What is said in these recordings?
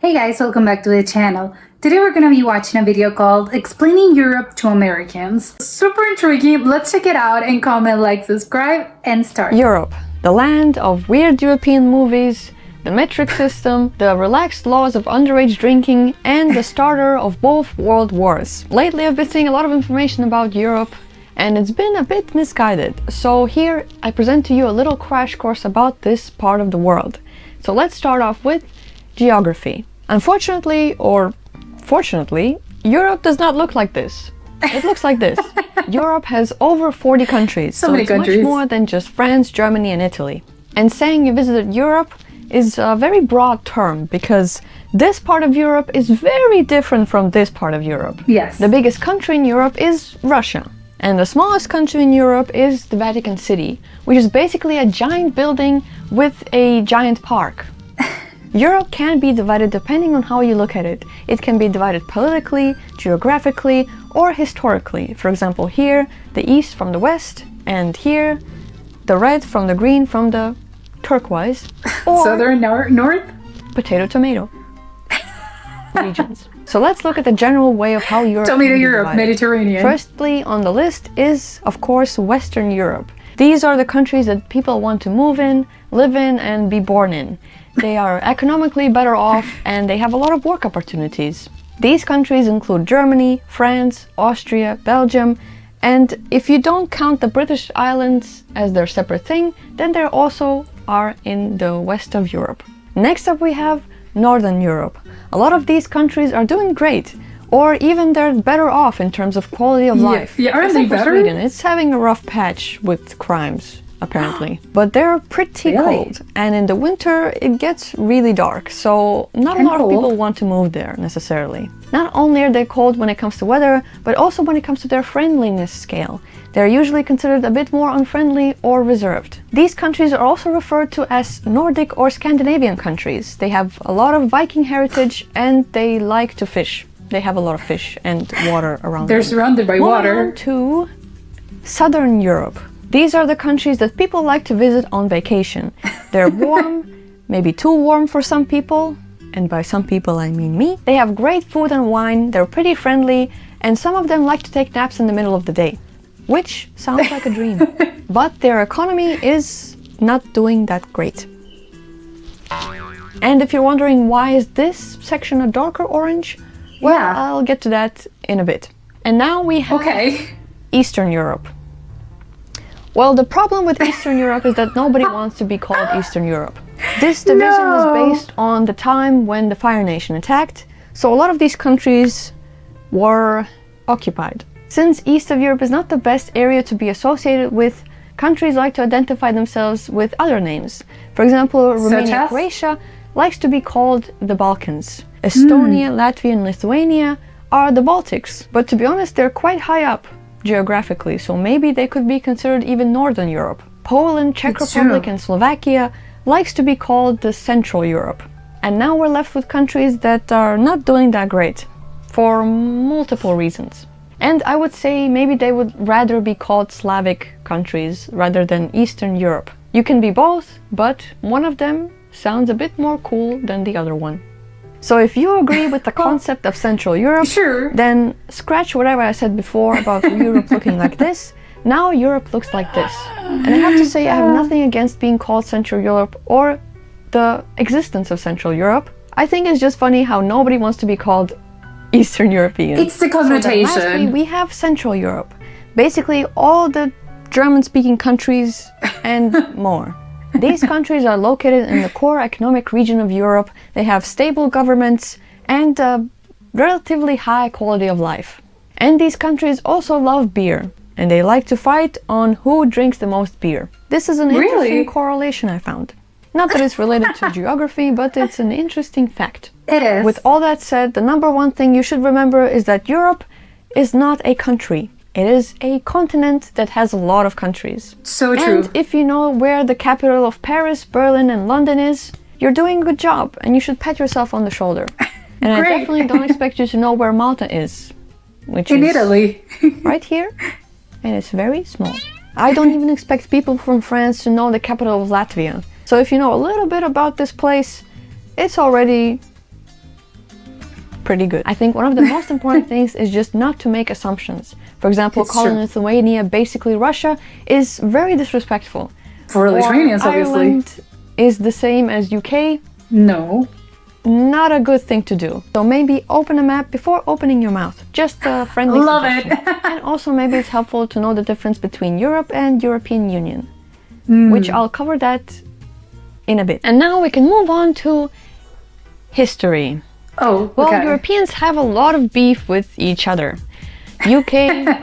Hey guys, welcome back to the channel. Today we're going to be watching a video called Explaining Europe to Americans. Super intriguing, let's check it out and comment, like, subscribe, and start. Europe, the land of weird European movies, the metric system, the relaxed laws of underage drinking, and the starter of both world wars. Lately I've been seeing a lot of information about Europe and it's been a bit misguided. So here I present to you a little crash course about this part of the world. So let's start off with geography. Unfortunately, or fortunately, Europe does not look like this. It looks like this. Europe has over 40 countries, so many it's countries. much more than just France, Germany, and Italy. And saying you visited Europe is a very broad term because this part of Europe is very different from this part of Europe. Yes. The biggest country in Europe is Russia. And the smallest country in Europe is the Vatican City, which is basically a giant building with a giant park. Europe can be divided depending on how you look at it. It can be divided politically, geographically, or historically. For example, here, the east from the west, and here, the red from the green from the turquoise, or Southern, north? potato tomato regions. So let's look at the general way of how Europe Tomato can be Europe, divided. Mediterranean. Firstly on the list is, of course, Western Europe. These are the countries that people want to move in, live in, and be born in. They are economically better off and they have a lot of work opportunities. These countries include Germany, France, Austria, Belgium, and if you don't count the British Islands as their separate thing, then they also are in the west of Europe. Next up we have Northern Europe. A lot of these countries are doing great, or even they're better off in terms of quality of life. Yeah, aren't they Except for better? Sweden, it's having a rough patch with crimes, apparently. But they're pretty Really? cold, and in the winter it gets really dark, so not a And lot of cold. people want to move there necessarily. Not only are they cold when it comes to weather, but also when it comes to their friendliness scale. They're usually considered a bit more unfriendly or reserved. These countries are also referred to as Nordic or Scandinavian countries. They have a lot of Viking heritage and they like to fish. They have a lot of fish and water around They're them. surrounded by Moving water. on to Southern Europe. These are the countries that people like to visit on vacation. They're warm, maybe too warm for some people, and by some people I mean me. They have great food and wine, they're pretty friendly, and some of them like to take naps in the middle of the day, which sounds like a dream. But their economy is not doing that great. And if you're wondering why is this section a darker orange, well, Yeah. I'll get to that in a bit. And now we have Okay. Eastern Europe. Well, the problem with Eastern Europe is that nobody wants to be called Eastern Europe. This division No. was based on the time when the Fire Nation attacked, so a lot of these countries were occupied. Since East of Europe is not the best area to be associated with, countries like to identify themselves with other names. For example, Romania, as? Croatia likes to be called the Balkans. Estonia, Latvia, and Lithuania are the Baltics, but to be honest, they're quite high up geographically, so maybe they could be considered even Northern Europe. Poland, Czech It's Republic, true. and Slovakia likes to be called the Central Europe. And now we're left with countries that are not doing that great for multiple reasons. And I would say maybe they would rather be called Slavic countries rather than Eastern Europe. You can be both, but one of them sounds a bit more cool than the other one. So if you agree with the concept of Central Europe, Sure. then scratch whatever I said before about Europe looking like this. Now Europe looks like this. And I have to say I have nothing against being called Central Europe or the existence of Central Europe. I think it's just funny how nobody wants to be called Eastern European. It's the So then lastly, connotation. we have Central Europe. Basically all the German-speaking countries and more. These countries are located in the core economic region of Europe. They have stable governments and a relatively high quality of life. And these countries also love beer, and they like to fight on who drinks the most beer. This is an interesting Really? correlation I found. Not that it's related to geography, but it's an interesting fact. It is. With all that said, the number one thing you should remember is that Europe is not a country. It is a continent that has a lot of countries. So true. And if you know where the capital of Paris, Berlin, and London is, you're doing a good job and you should pat yourself on the shoulder. And I Great. definitely don't expect you to know where Malta is, which In is Italy. right here, and it's very small. I don't even expect people from France to know the capital of Latvia. So if you know a little bit about this place, it's already pretty good. I think one of the most important things is just not to make assumptions. For example, It's calling true. Lithuania basically Russia is very disrespectful. For Lithuanians, Or obviously. Ireland is the same as UK. No. Not a good thing to do. So maybe open a map before opening your mouth. Just a friendly Love suggestion. it. And also maybe it's helpful to know the difference between Europe and European Union, Hmm. which I'll cover that in a bit. And now we can move on to history. Oh, Well, okay. Europeans have a lot of beef with each other. UK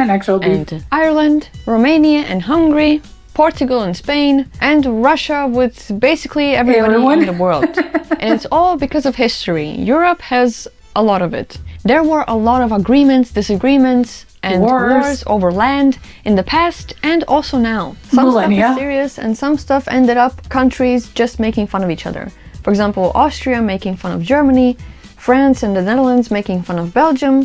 An actual beef. and Ireland, Romania and Hungary, Portugal and Spain, and Russia with basically everybody Everyone. in the world. And it's all because of history. Europe has a lot of it. There were a lot of agreements, disagreements, and Wars. wars over land in the past and also now. Some Millennia. stuff is serious and some stuff ended up countries just making fun of each other. For example, Austria making fun of Germany, France and the Netherlands making fun of Belgium,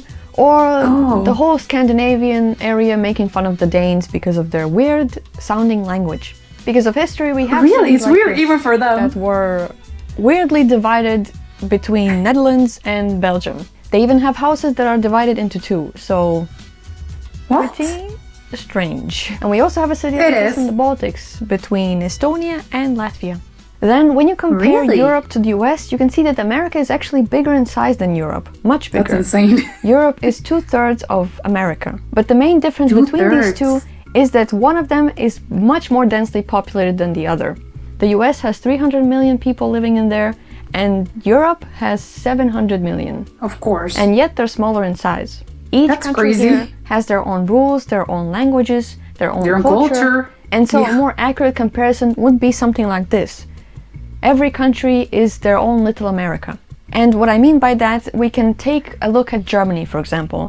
or Oh. the whole Scandinavian area making fun of the Danes because of their weird sounding language. Because of history, we have Really? cities It's like weird this even for them. that were weirdly divided between Netherlands and Belgium. They even have houses that are divided into two, so What? pretty strange. And we also have a city It like this is. in the Baltics between Estonia and Latvia. Then when you compare Really? Europe to the US, you can see that America is actually bigger in size than Europe, much That's bigger. insane. Europe is 2/3 of America. But the main difference between these two is that one of them is much more densely populated than the other. The US has 300 million people living in there, and Europe has 700 million. Of course. And yet they're smaller in size. Each That's country crazy. here has their own rules, their own languages, their own Their own culture. culture. And so Yeah. a more accurate comparison would be something like this. Every country is their own little America. And what I mean by that, we can take a look at Germany, for example.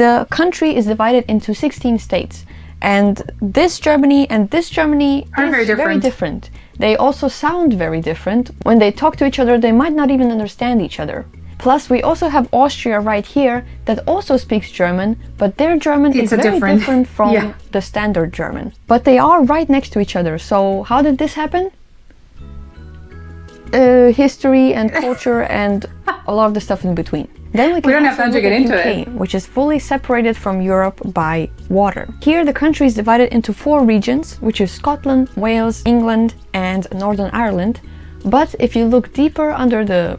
The country is divided into 16 states. And this Germany and this Germany Are is very different. different. They also sound very different. When they talk to each other, they might not even understand each other. Plus, we also have Austria right here that also speaks German, but their German It's is a very different- different from yeah. the standard German. But they are right next to each other. So how did this happen? History and culture and a lot of the stuff in between. Then we can don't have also time to look get at into UK, it. which is fully separated from Europe by water. Here the country is divided into 4 regions, which is Scotland, Wales, England and Northern Ireland. But if you look deeper under the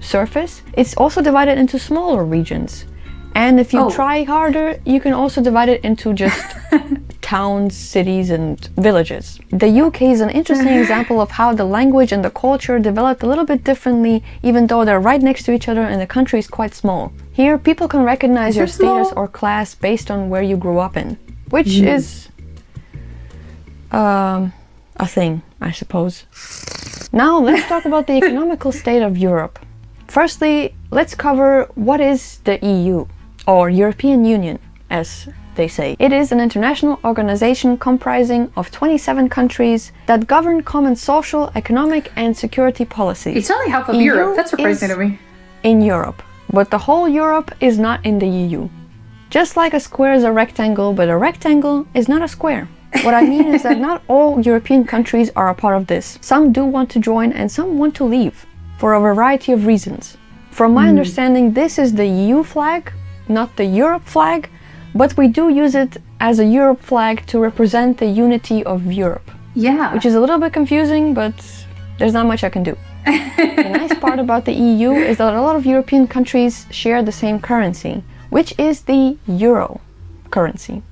surface, it's also divided into smaller regions. And if you Oh. try harder, you can also divide it into just towns, cities, and villages. The UK is an interesting example of how the language and the culture developed a little bit differently, even though they're right next to each other and the country is quite small. Here, people can recognize Is your it small? status or class based on where you grew up in, which is a thing, I suppose. Now, let's talk about the economical state of Europe. Firstly, let's cover what is the EU, or European Union, as they say. It is an international organization comprising of 27 countries that govern common social, economic, and security policies. It's only half of EU Europe. That's surprising is to me. in Europe, but the whole Europe is not in the EU. Just like a square is a rectangle, but a rectangle is not a square. What I mean is that not all European countries are a part of this. Some do want to join and some want to leave, for a variety of reasons. From my understanding, this is the EU flag, not the Europe flag, but we do use it as a Europe flag to represent the unity of Europe, Yeah. which is a little bit confusing, but there's not much I can do. The nice part about the EU is that a lot of European countries share the same currency, which is the euro currency.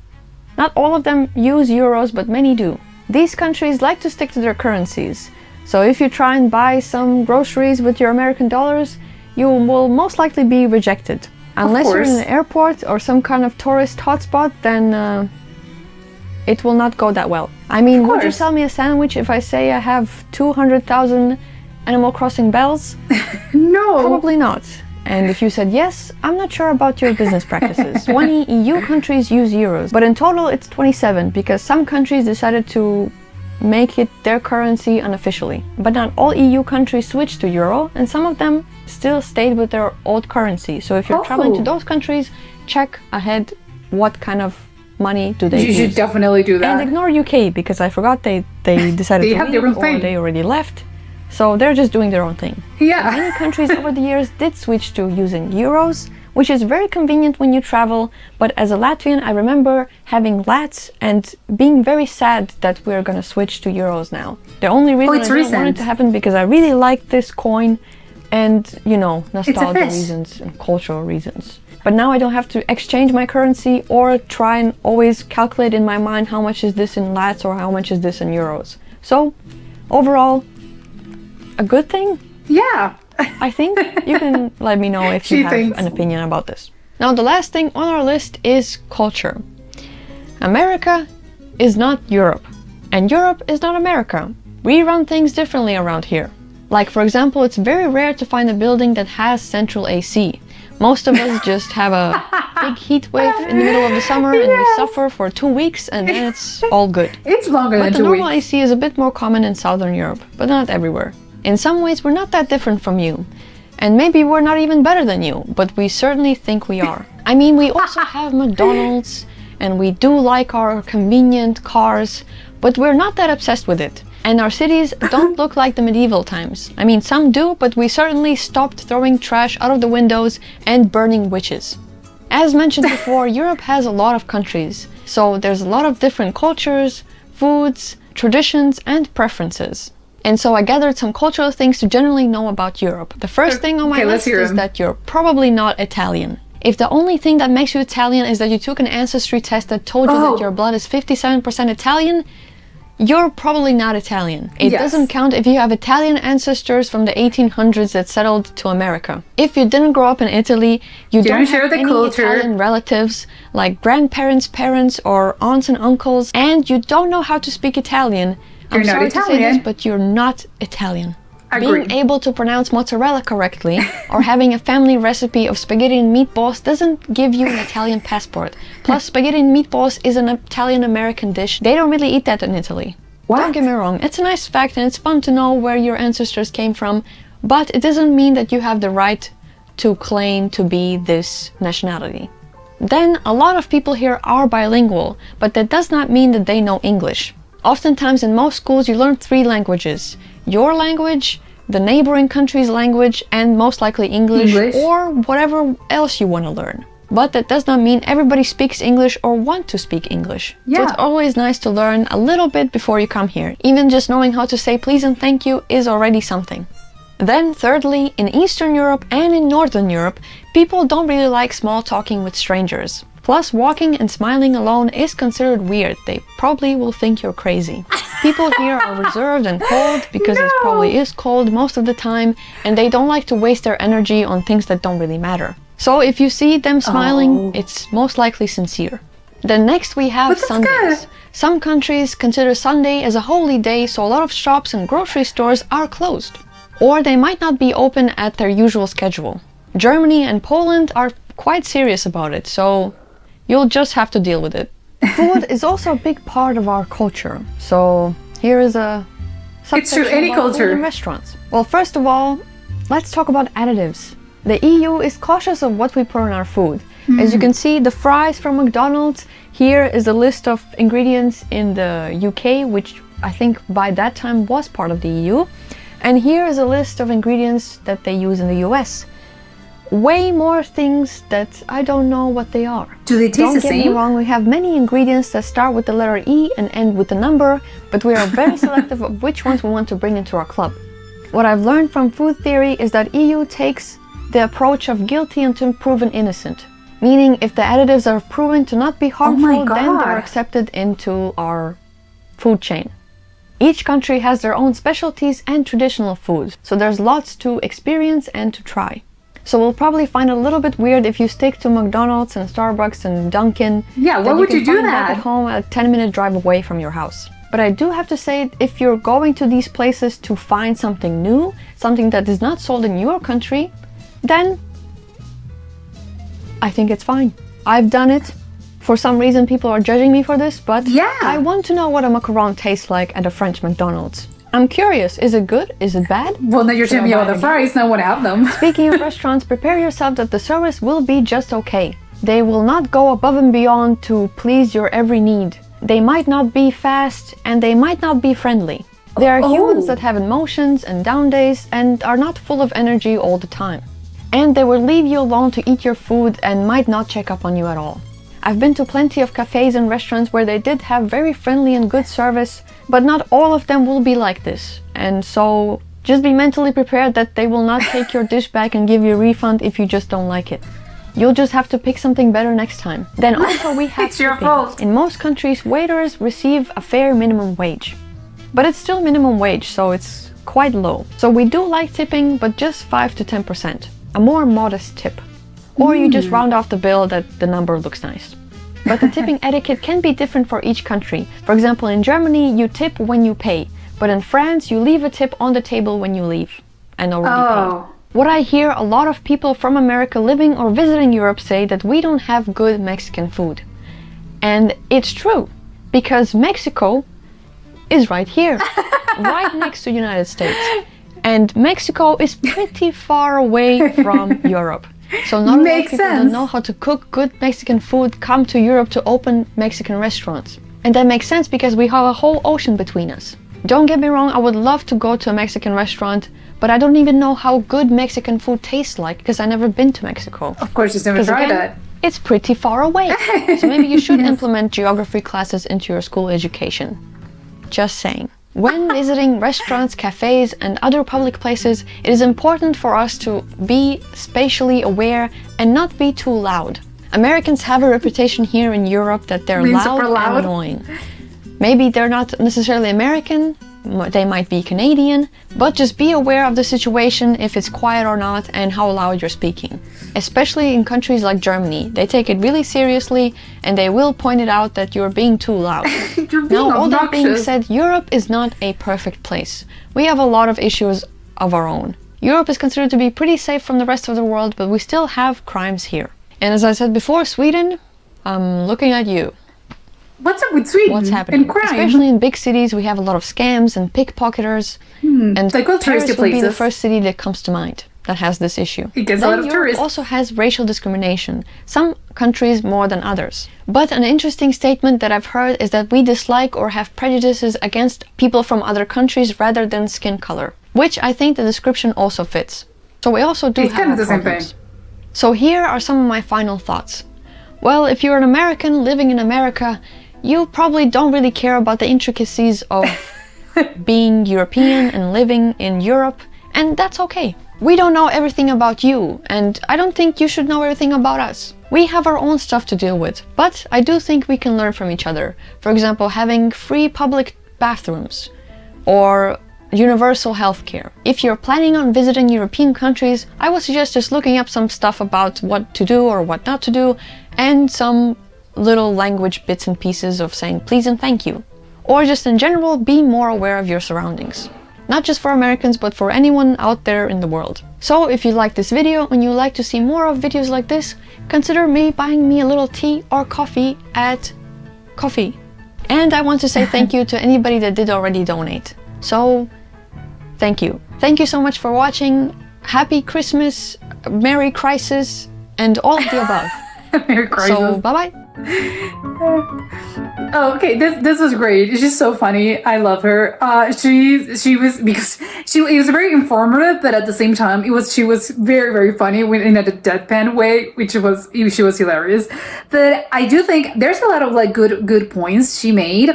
Not all of them use euros, but many do. These countries like to stick to their currencies, so if you try and buy some groceries with your American dollars, you will most likely be rejected. Unless you're in course. an airport or some kind of tourist hotspot, then it will not go that well. I mean, would you course. sell me a sandwich if I say I have 200,000 Animal Crossing bells? No. Probably not. And if you said yes, I'm not sure about your business practices. 20 EU countries use euros, but in total it's 27 because some countries decided to make it their currency unofficially. But not all EU countries switched to euro, and some of them still stayed with their old currency. So if you're traveling to Oh. those countries, check ahead what kind of money do they You use. should definitely do And that. ignore UK because I forgot they decided They to have their leave own or thing. they already left. So they're just doing their own thing. Yeah. Many countries over the years did switch to using euros, which is very convenient when you travel, but as a Latvian, I remember having lats and being very sad that we're gonna switch to euros now. The only reason I didn't want it to happen because I really like this coin and, you know, nostalgia reasons and cultural reasons. But now I don't have to exchange my currency or try and always calculate in my mind how much is this in lats or how much is this in euros. So, overall, a good thing? Yeah. I think. You can let me know if you have an opinion about this. Now, the last thing on our list is culture. America is not Europe, and Europe is not America. We run things differently around here. Like, for example, it's very rare to find a building that has central AC. Most of us just have a big heat wave in the middle of the summer and we suffer for 2 weeks and then it's all good. It's longer than 2 weeks. But the normal AC is a bit more common in Southern Europe, but not everywhere. In some ways, we're not that different from you. And maybe we're not even better than you, but we certainly think we are. I mean, we also have McDonald's, and we do like our convenient cars, but we're not that obsessed with it. And our cities don't look like the medieval times. I mean, some do, but we certainly stopped throwing trash out of the windows and burning witches. As mentioned before, Europe has a lot of countries, so there's a lot of different cultures, foods, traditions, and preferences. And so I gathered some cultural things to generally know about Europe. The first thing on my list is that you're probably not Italian. If the only thing that makes you Italian is that you took an ancestry test that told you that your blood is 57% Italian, you're probably not Italian. It doesn't count if you have Italian ancestors from the 1800s that settled to America. If you didn't grow up in Italy, you don't have any Italian relatives, like grandparents, parents, or aunts and uncles, and you don't know how to speak Italian. I'm sorry to say this, but you're not Italian. Being able to pronounce mozzarella correctly or having a family recipe of spaghetti and meatballs doesn't give you an Italian passport. Plus, spaghetti and meatballs is an Italian-American dish. They don't really eat that in Italy. Don't get me wrong, it's a nice fact and it's fun to know where your ancestors came from, but it doesn't mean that you have the right to claim to be this nationality. Then, a lot of people here are bilingual, but that does not mean that they know English. Oftentimes in most schools you learn 3 languages. Your language, the neighboring country's language, and most likely English. Or whatever else you want to learn. But that does not mean everybody speaks English or want to speak English. So it's always nice to learn a little bit before you come here. Even just knowing how to say please and thank you is already something. Then thirdly, in Eastern Europe and in Northern Europe, people don't really like small talking with strangers. Plus, walking and smiling alone is considered weird. They probably will think you're crazy. People here are reserved and cold because it probably is cold most of the time, and they don't like to waste their energy on things that don't really matter. So if you see them smiling, it's most likely sincere. Then next we have Sundays. Some countries consider Sunday as a holy day, so a lot of shops and grocery stores are closed. Or they might not be open at their usual schedule. Germany and Poland are quite serious about it, so you'll just have to deal with it. Food is also a big part of our culture. So here is a subsection about food in restaurants. Well, first of all, let's talk about additives. The EU is cautious of what we put in our food. As you can see, the fries from McDonald's, here is a list of ingredients in the UK, which I think by that time was part of the EU. And here is a list of ingredients that they use in the US. Way more things that I don't know what they are. Do they taste the same? Don't get me wrong, we have many ingredients that start with the letter E and end with a number, but we are very selective of which ones we want to bring into our club. What I've learned from food theory is that EU takes the approach of guilty until proven innocent. Meaning, if the additives are proven to not be harmful, then they're accepted into our food chain. Each country has their own specialties and traditional foods, so there's lots to experience and to try. So we'll probably find it a little bit weird if you stick to McDonald's and Starbucks and Dunkin'. Yeah, why would you do that? At home, a 10-minute drive away from your house. But I do have to say, if you're going to these places to find something new, something that is not sold in your country, then I think it's fine. I've done it. For some reason, people are judging me for this, but I want to know what a macaron tastes like at a French McDonald's. I'm curious, is it good? Is it bad? Well, now you're telling me about the fries, now I want to have them. Speaking of restaurants, prepare yourself that the service will be just okay. They will not go above and beyond to please your every need. They might not be fast and they might not be friendly. They are humans Oh. that have emotions and down days and are not full of energy all the time. And they will leave you alone to eat your food and might not check up on you at all. I've been to plenty of cafes and restaurants where they did have very friendly and good service, but not all of them will be like this. And so just be mentally prepared that they will not take your dish back and give you a refund if you just don't like it. You'll just have to pick something better next time. Then also we have It's your tipping. fault. In most countries, waiters receive a fair minimum wage. But it's still minimum wage, so it's quite low. So we do like tipping, but just 5 to 10%. A more modest tip. Or you just round off the bill that the number looks nice. But the tipping etiquette can be different for each country. For example, in Germany, you tip when you pay. But in France, you leave a tip on the table when you leave and already paid. Oh. What I hear a lot of people from America living or visiting Europe say that we don't have good Mexican food. And it's true, because Mexico is right here, right next to the United States. And Mexico is pretty far away from Europe. So not a lot of Makes people that sense. know how to cook good Mexican food come to Europe to open Mexican restaurants. And that makes sense because we have a whole ocean between us. Don't get me wrong, I would love to go to a Mexican restaurant, but I don't even know how good Mexican food tastes like because I've never been to Mexico. Of course, just never 'Cause tried again, that. it's pretty far away. So maybe you should implement geography classes into your school education. Just saying. When visiting restaurants, cafes, and other public places, it is important for us to be spatially aware and not be too loud. Americans have a reputation here in Europe that they're Being loud super and loud. annoying. Maybe they're not necessarily American, they might be Canadian, but just be aware of the situation, if it's quiet or not, and how loud you're speaking. Especially in countries like Germany, they take it really seriously and they will point it out that you're being too loud. You're being Now, all that being obnoxious. said, Europe is not a perfect place. We have a lot of issues of our own. Europe is considered to be pretty safe from the rest of the world, but we still have crimes here. And as I said before, Sweden, I'm looking at you. What's up with Sweden? What's happening? And crime? Especially in big cities, we have a lot of scams and pickpocketers. And like all Paris touristy would be the places. first city that comes to mind that has this issue. It gets a Then lot of Europe tourists. also has racial discrimination, some countries more than others. But an interesting statement that I've heard is that we dislike or have prejudices against people from other countries rather than skin color, which I think the description also fits. So we also do It's have kind of our the same problems. thing. So here are some of my final thoughts. Well, if you're an American living in America, you probably don't really care about the intricacies of being European and living in Europe, and that's okay. We don't know everything about you, and I don't think you should know everything about us. We have our own stuff to deal with, but I do think we can learn from each other. For example, having free public bathrooms, or universal healthcare. If you're planning on visiting European countries, I would suggest just looking up some stuff about what to do or what not to do, and some little language bits and pieces of saying please and thank you. Or just in general, be more aware of your surroundings. Not just for Americans, but for anyone out there in the world. So if you like this video and you like to see more of videos like this, consider maybe buying me a little tea or coffee at Coffee. And I want to say thank you to anybody that did already donate. So, thank you. Thank you so much for watching. Happy Christmas, Merry Crisis, and all of the above. Merry Crisis. So, bye-bye. Oh, okay. This was great. She's so funny. I love her. She was because it was very informative, but at the same time, she was very very funny in a deadpan way, which was she was hilarious. But I do think there's a lot of like good points she made.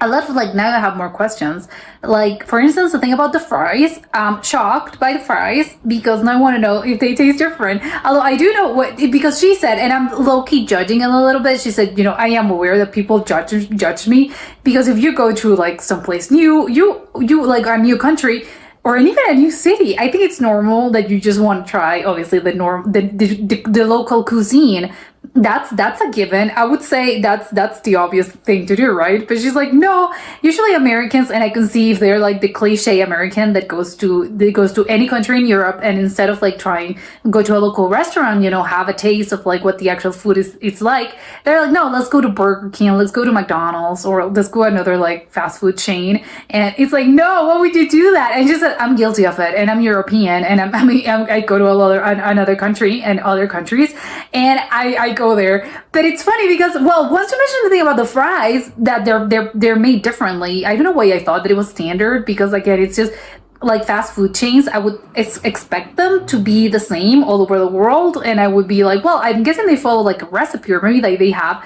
I love like now I have more questions. Like for instance, the thing about the fries. I'm shocked by the fries because now I want to know if they taste different. Although I do know because she said, and I'm low key judging a little bit. She said, I am aware that people judge me because if you go to like someplace new, you like a new country. Or even a new city, I think it's normal that you just want to try, obviously, the local cuisine. That's a given. I would say that's the obvious thing to do, right? But she's like, no. Usually Americans, and I can see if they're like the cliche American that goes to any country in Europe, and instead of like go to a local restaurant, have a taste of like what the actual food it's like. They're like, no, let's go to Burger King, let's go to McDonald's, or let's go another like fast food chain. And it's like, no, why would you do that? And she said, I'm guilty of it, and I'm European, and I go to another country and other countries, and I I go there. But it's funny because, well, once you mentioned the thing about the fries, that they're made differently. I don't know why I thought that it was standard, because again, it's just like fast food chains. I would expect them to be the same all over the world, and I would be like, well, I'm guessing they follow like a recipe, or maybe like they have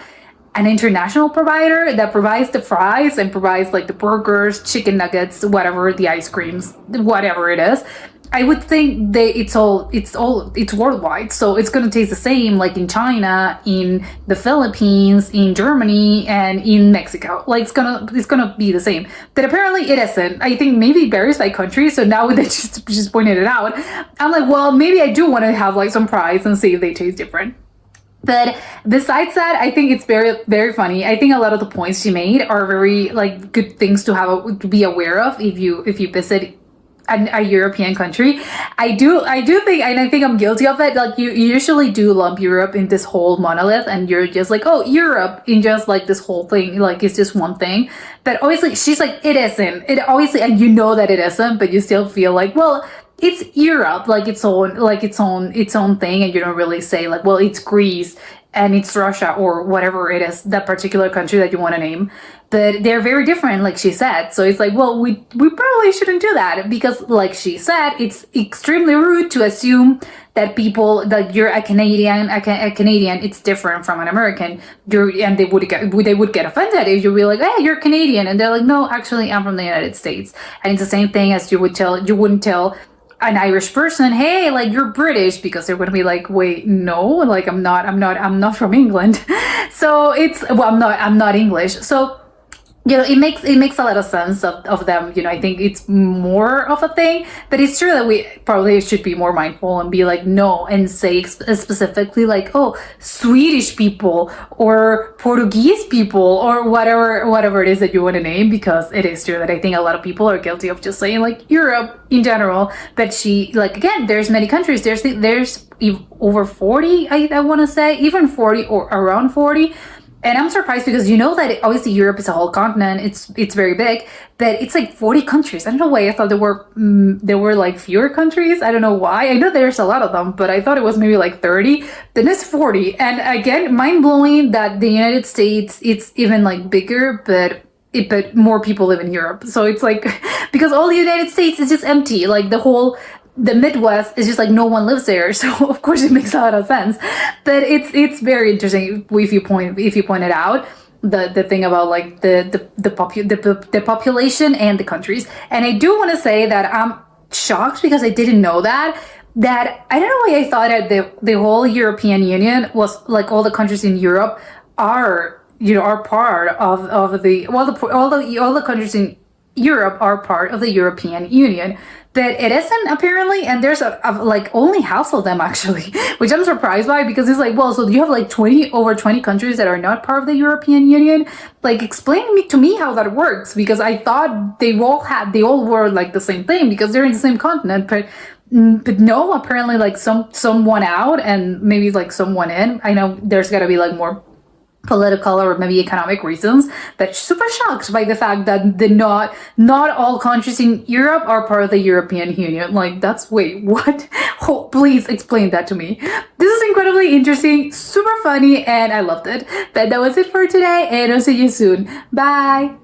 an international provider that provides the fries and provides like the burgers, chicken nuggets, whatever, the ice creams, whatever it is. I would think that it's worldwide, so it's gonna taste the same, like in China, in the Philippines, in Germany, and in Mexico. Like it's gonna be the same. But apparently it isn't. I think maybe it varies by country. So now that just pointed it out, I'm like, well, maybe I do want to have like some fries and see if they taste different. But besides that, I think it's very, very funny. I think a lot of the points she made are very like good things to be aware of if you visit a European country. I do think, and I think I'm guilty of it. Like you usually do lump Europe in this whole monolith, and you're just like, oh, Europe in just like this whole thing, like it's just one thing. But obviously, she's like, it isn't. It obviously, and you know that it isn't, but you still feel like, well, it's Europe, like its own thing, and you don't really say like, well, it's Greece and it's Russia or whatever it is, that particular country that you want to name. But they're very different, like she said. So it's like, well, we probably shouldn't do that, because like she said, it's extremely rude to assume that people, that you're a Canadian, it's different from an American. And they would get offended if you be like, hey, you're Canadian, and they're like, no, actually, I'm from the United States. And it's the same thing as you wouldn't tell an Irish person, hey, like you're British, because they're going to be like, wait, no, like I'm not from England. So I'm not English. So, you know, it makes a lot of sense of them. You know, I think it's more of a thing, but it's true that we probably should be more mindful and be like, no, and say specifically like, oh, Swedish people or Portuguese people or whatever it is that you want to name, because it is true that I think a lot of people are guilty of just saying like Europe in general. But she, like, again, there's many countries. There's over 40, I want to say, even 40 or around 40. And I'm surprised, because you know that obviously Europe is a whole continent. It's very big, but it's like 40 countries. I don't know why I thought there were like fewer countries. I don't know why. I know there's a lot of them, but I thought it was maybe like 30. Then it's 40. And again, mind blowing that the United States, it's even like bigger, but more people live in Europe. So it's like, because all the United States is just empty. Like the Midwest is just like no one lives there, so of course it makes a lot of sense. But it's very interesting if you point it out, the thing about like the population and the countries. And I do want to say that I'm shocked, because I didn't know that I don't know why I thought that the whole European Union was like all the countries in Europe are part of all the countries in Europe are part of the European Union. But it isn't, apparently, and there's like only half of them actually, which I'm surprised by, because it's like, well, so you have like over 20 countries that are not part of the European Union. Like, explain to me how that works, because I thought they all were like the same thing, because they're in the same continent. But no, apparently like some won out and maybe like some won in. I know there's got to be like more political or maybe economic reasons, but super shocked by the fact that not all countries in Europe are part of the European Union. Like, that's, wait, what? Oh, please explain that to me. This is incredibly interesting, super funny, and I loved it. But that was it for today, and I'll see you soon. Bye!